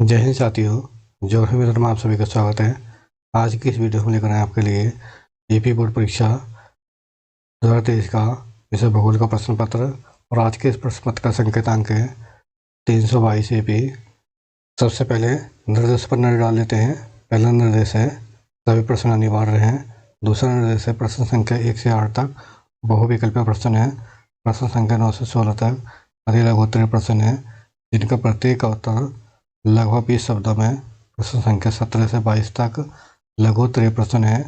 जय हिंद साथियों। जो है मेरा नाम आप सभी का स्वागत है। आज की इस वीडियो में लेकर आए आपके लिए यूपी बोर्ड परीक्षा 2023 का विषय भूगोल का प्रश्न पत्र। और आज के इस प्रश्न पत्र का संकेतांक है 322 AP। सबसे पहले निर्देश पर नजर डाल लेते हैं। पहला निर्देश है सभी प्रश्न अनिवार्य हैं। दूसरा निर्देश है प्रश्न संख्या 1 से 8 तक बहुविकल्पीय प्रश्न है। प्रश्न संख्या 9 से 16 तक अति लघुत्तरीय प्रश्न है, जिनका प्रत्येक का उत्तर लगभग 20 शब्दों में। प्रश्न संख्या 17 से 22 तक लघुत्तरीय प्रश्न है,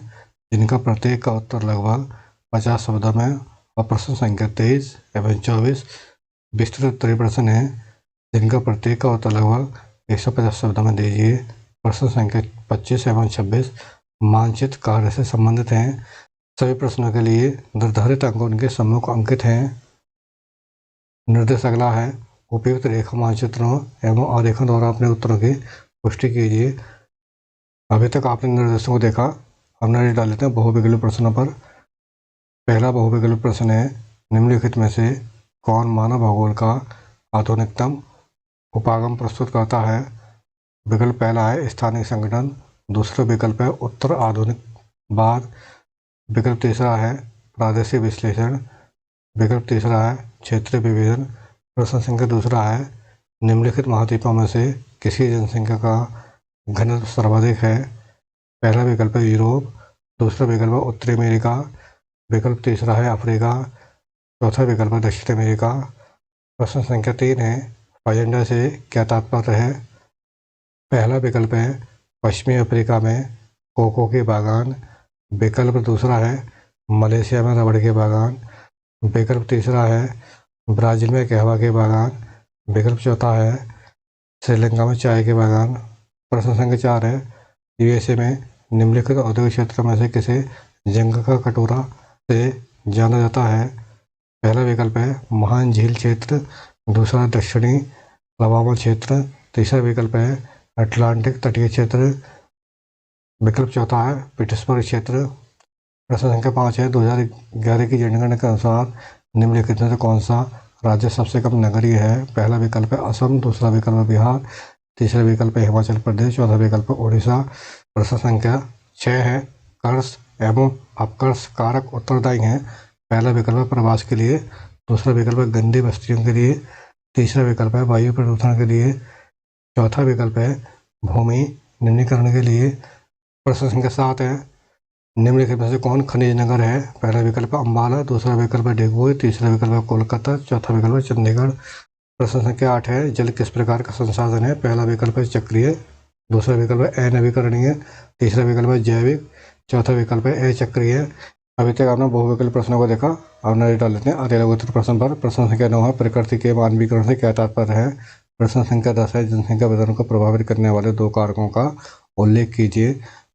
जिनका प्रत्येक का उत्तर लगभग 50 शब्दों में। और प्रश्न संख्या 23 एवं 24 विस्तृत उत्तरीय प्रश्न है, जिनका प्रत्येक का उत्तर लगभग 150 शब्दों में दीजिए। प्रश्न संख्या 25 एवं 26 मानचित्र कार्य से संबंधित हैं। सभी प्रश्नों के लिए निर्धारित अंक उनके सम्मुख अंकित हैं। निर्देश अगला है उपयुक्त रेखा मानचित्रों एवं आरेखों द्वारा अपने उत्तरों की पुष्टि कीजिए। अभी तक आपने निर्देशों को देखा। अब निर्देश डाल लेते हैं बहुविकल्प प्रश्नों पर। पहला बहुविकल्प प्रश्न है निम्नलिखित में से कौन मानव भूगोल का आधुनिकतम उपागम प्रस्तुत करता है। विकल्प पहला है स्थानीय संगठन। दूसरा विकल्प है उत्तर आधुनिकवाद। विकल्प तीसरा है प्रादेशिक विश्लेषण। विकल्प तीसरा है क्षेत्रीय विभेदन। प्रश्न संख्या दूसरा है निम्नलिखित महाद्वीपों में से किसी जनसंख्या का घनत्व सर्वाधिक है। पहला विकल्प है यूरोप। दूसरा विकल्प है उत्तरी अमेरिका। विकल्प तीसरा है अफ्रीका। चौथा विकल्प है दक्षिण अमेरिका। प्रश्न संख्या 3 है फाइजेंडा से क्या तात्पर्य है। पहला विकल्प है पश्चिमी अफ्रीका में कोको के बागान। विकल्प दूसरा है मलेशिया में रबड़ के बागान। विकल्प तीसरा है ब्राज़ील में कहवा के बागान। विकल्प चौथा है श्रीलंका में चाय के बागान। प्रश्न संख्या 4 है यूएसए में निम्नलिखित औद्योगिक क्षेत्र में से किसे जंग का कटोरा से जाना जाता है। पहला विकल्प है महान झील क्षेत्र। दूसरा दक्षिणी अलाबामा क्षेत्र। तीसरा विकल्प है अटलांटिक तटीय क्षेत्र। विकल्प चौथा है पिट्सबर्ग क्षेत्र। प्रश्न संख्या 5 है 2011 की जनगणना के अनुसार निम्नलिखित में से कौन सा राज्य सबसे कम नगरीय है। पहला विकल्प है असम। दूसरा विकल्प है बिहार। तीसरा विकल्प है हिमाचल प्रदेश। चौथा विकल्प है उड़ीसा। प्रश्न संख्या 6 है कर्ष एवं अपकर्ष कारक उत्तरदायी हैं। पहला विकल्प है प्रवास के लिए। दूसरा विकल्प है गंदी बस्तियों के लिए। तीसरा विकल्प है वायु प्रदूषण के लिए। चौथा विकल्प है भूमि निम्नीकरण के लिए। प्रश्न संख्या 7 है निम्नलिखित में से कौन खनिज नगर है। पहला विकल्प है अम्बाला। दूसरा विकल्प है डिगबोई। तीसरा विकल्प है कोलकाता। चौथा विकल्प है चंडीगढ़। प्रश्न संख्या 8 है जल किस प्रकार का संसाधन है। पहला विकल्प है चक्रीय। दूसरा विकल्प है अनवीकरणीय। तीसरा विकल्प है जैविक। चौथा विकल्प है अचक्रीय। अभी तक आपने बहुविकल्प प्रश्नों को देखा। अब नजर डाल लेते हैं अति लघुत्तर प्रश्न पर। प्रश्न संख्या 9 है प्रकृति के मानवीकरण से क्या तात्पर्य है। प्रश्न संख्या 10 है जनसंख्या वृद्धि को प्रभावित करने वाले 2 कारकों का उल्लेख कीजिए।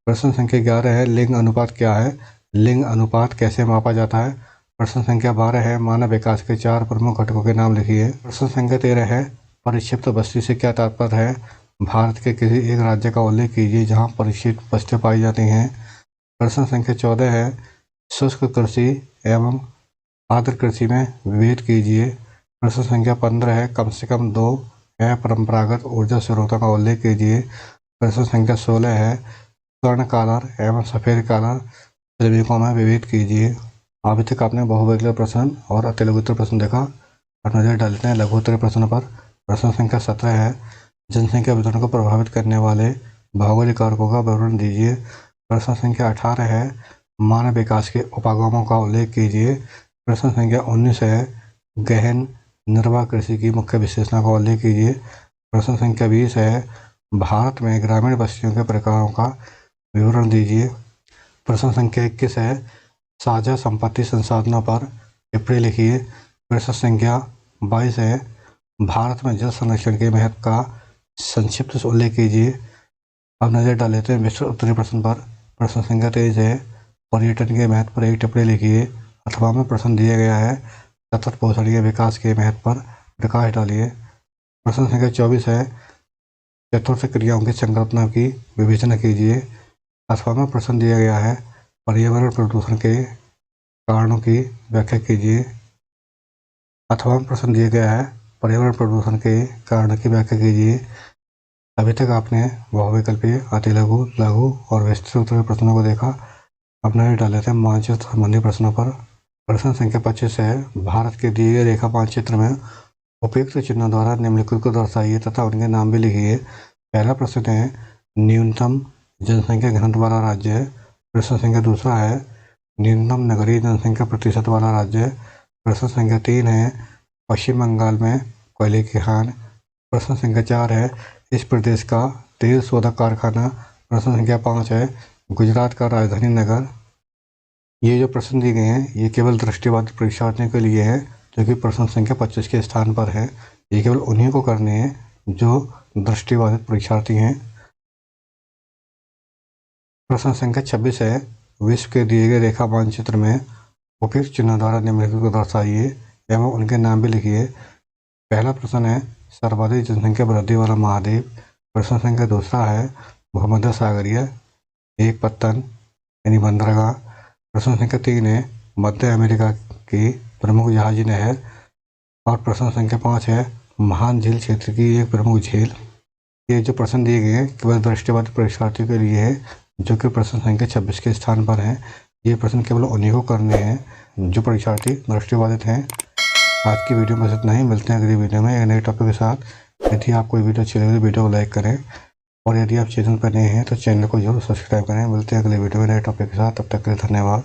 प्रश्न संख्या 11 है लिंग अनुपात क्या है। लिंग अनुपात कैसे मापा जाता है। प्रश्न संख्या 12 है मानव विकास के 4 प्रमुख घटकों के नाम लिखिए। प्रश्न संख्या 13 है परिक्षिप्त बस्ती से क्या तात्पर्य है। भारत के किसी एक राज्य का उल्लेख कीजिए जहां परिक्षिप्त बस्तियां पाई जाती हैं। प्रश्न संख्या 14 है शुष्क कृषि एवं आर्द्र कृषि में विभेद कीजिए। प्रश्न संख्या 15 है कम से कम 2 अपरंपरागत ऊर्जा स्रोतों का उल्लेख कीजिए। प्रश्न संख्या 16 है स्वर्ण कॉलर एवं सफ़ेद कॉलर श्रमिकों में विभेद कीजिए। अभी तक आपने बहुविकल्पीय प्रश्न और अति लघुत्तरीय प्रश्न देखा। अब नजर डालते हैं लघुत्तरीय प्रश्नों पर। प्रश्न संख्या 17 है जनसंख्या वृद्धि को प्रभावित करने वाले भौगोलिक कारकों का विवरण दीजिए। प्रश्न संख्या 18 है मानव विकास के उपागमों का उल्लेख कीजिए। प्रश्न संख्या 19 है गहन निर्वाह कृषि की मुख्य विशेषता का उल्लेख कीजिए। प्रश्न संख्या 20 है भारत में ग्रामीण बस्तियों के प्रकारों का विवरण दीजिए। प्रश्न संख्या 21 है साझा संपत्ति संसाधनों पर टिप्पणी लिखिए। प्रश्न संख्या 22 है भारत में जल संरक्षण के महत्व का संक्षिप्त उल्लेख कीजिए। अब नजर डाल लेते हैं विस्तृत उत्तरीय प्रश्न पर। प्रश्न संख्या 23 है पर्यटन के महत्व पर एक टिप्पणी लिखिए। अथवा में प्रश्न दिया गया है सतत पोषणीय विकास के महत्व पर प्रकाश डालिए। प्रश्न संख्या 24 है चतुर्थ क्रियाओं की संकल्पना की विवेचना कीजिए। अथवा में प्रश्न दिया गया है पर्यावरण प्रदूषण के कारणों की व्याख्या कीजिए। अथवा में प्रश्न दिया गया है पर्यावरण प्रदूषण के कारण की व्याख्या कीजिए। अभी तक आपने बहुविकल्पीय, अतिलघु, लघु और विस्तृत उत्तर के प्रश्नों को देखा। अपने डाल लेते हैं मानचित्र संबंधी प्रश्नों पर। प्रश्न संख्या 25 है, भारत के दिए गए रेखा मानचित्र में उपयुक्त चिन्हों द्वारा निम्नलिखित को दर्शाइए तथा उनके नाम भी लिखिए। पहला प्रश्न है, न्यूनतम जनसंख्या घनत्व वाला राज्य है। प्रश्न संख्या दूसरा है, न्यूनतम नगरीय जनसंख्या प्रतिशत वाला राज्य है। प्रश्न संख्या 3 है, पश्चिम बंगाल में कोयले की खान। प्रश्न संख्या 4 है, इस प्रदेश का तेल शोधक कारखाना। प्रश्न संख्या 5 है, गुजरात का राजधानी नगर। ये जो प्रश्न दिए गए हैं ये केवल दृष्टिबाधित परीक्षार्थियों के लिए है, जो कि प्रश्न संख्या 25 के स्थान पर है। ये केवल उन्हीं को करने हैं जो दृष्टिबाधित परीक्षार्थी हैं। प्रश्न संख्या 26 है, विश्व के दिए गए रेखा मानचित्र में उपयुक्त चिन्हों द्वारा निम्नलिखित को दर्शाइए एवं उनके नाम भी लिखिए। पहला प्रश्न है, सर्वाधिक जनसंख्या वृद्धि वाला महाद्वीप। प्रश्न संख्या दूसरा है, भूमध्य सागरीय एक पत्तन यानी बंदरगाह। प्रश्न संख्या 3 है, मध्य अमेरिका की प्रमुख जहाजी नहर। और प्रश्न संख्या 5 है, महान झील क्षेत्र की एक प्रमुख झील। ये जो प्रश्न दिए गए हैं केवल दृष्टिबाधित परीक्षार्थियों के लिए है, जो कि प्रश्न संख्या 26 के स्थान पर है। ये प्रश्न केवल उन्हीं को करने हैं जो परीक्षार्थी दृष्टिबाधित हैं। आज की वीडियो में इतना ही, मिलते हैं अगली वीडियो में एक नए टॉपिक के साथ। यदि आपको ये वीडियो अच्छी लगे तो वीडियो को लाइक करें और यदि आप चैनल पर नए हैं तो चैनल को जरूर सब्सक्राइब करें। मिलते हैं अगले वीडियो में नए टॉपिक के साथ, तब तक के लिए धन्यवाद।